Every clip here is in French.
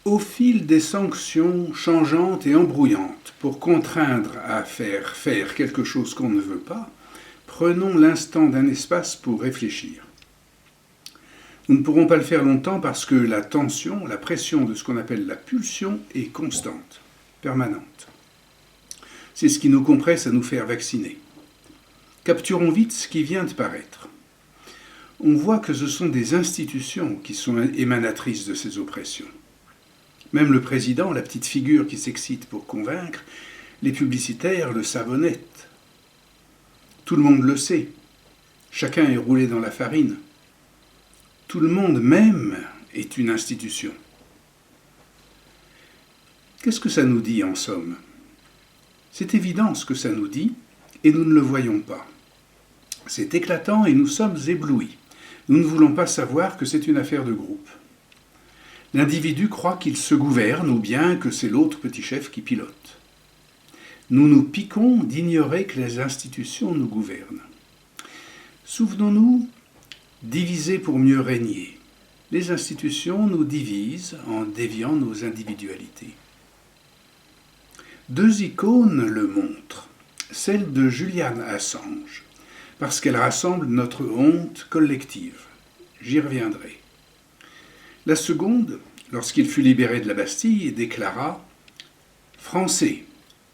Au fil des sanctions changeantes et embrouillantes pour contraindre à faire quelque chose qu'on ne veut pas, prenons l'instant d'un espace pour réfléchir. Nous ne pourrons pas le faire longtemps parce que la tension, la pression de ce qu'on appelle la pulsion est constante, permanente. C'est ce qui nous compresse à nous faire vacciner. Capturons vite ce qui vient de paraître. On voit que ce sont des institutions qui sont émanatrices de ces oppressions. Même le président, la petite figure qui s'excite pour convaincre, les publicitaires le savonnettent. Tout le monde le sait. Chacun est roulé dans la farine. Tout le monde même est une institution. Qu'est-ce que ça nous dit en somme ? C'est évident ce que ça nous dit et nous ne le voyons pas. C'est éclatant et nous sommes éblouis. Nous ne voulons pas savoir que c'est une affaire de groupe. L'individu croit qu'il se gouverne ou bien que c'est l'autre petit chef qui pilote. Nous nous piquons d'ignorer que les institutions nous gouvernent. Souvenons-nous, diviser pour mieux régner. Les institutions nous divisent en déviant nos individualités. Deux icônes le montrent. Celle de Julian Assange, parce qu'elle rassemble notre honte collective. J'y reviendrai. La seconde, lorsqu'il fut libéré de la Bastille, déclara « Français,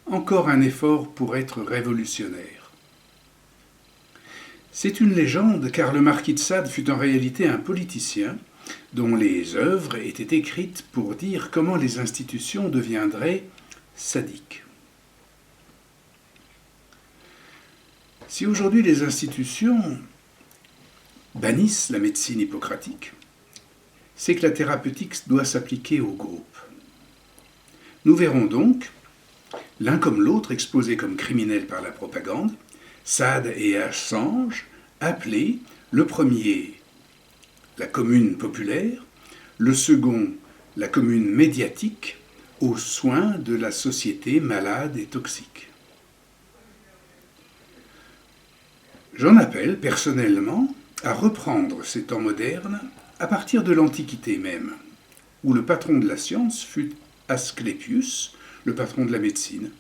encore un effort pour être révolutionnaire ». C'est une légende car le marquis de Sade fut en réalité un politicien dont les œuvres étaient écrites pour dire comment les institutions deviendraient sadiques. Si aujourd'hui les institutions bannissent la médecine hippocratique, c'est que la thérapeutique doit s'appliquer au groupe. Nous verrons donc, l'un comme l'autre exposés comme criminels par la propagande, Sade et Assange appelés, le premier la commune populaire, le second la commune médiatique, aux soins de la société malade et toxique. J'en appelle personnellement à reprendre ces temps modernes à partir de l'Antiquité même, où le patron de la science fut Asclépius, le patron de la médecine,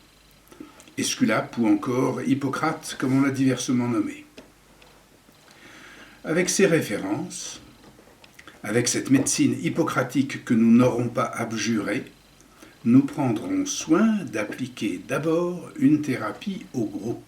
Esculape ou encore Hippocrate, comme on l'a diversement nommé. Avec ces références, avec cette médecine hippocratique que nous n'aurons pas abjurée, nous prendrons soin d'appliquer d'abord une thérapie au groupe.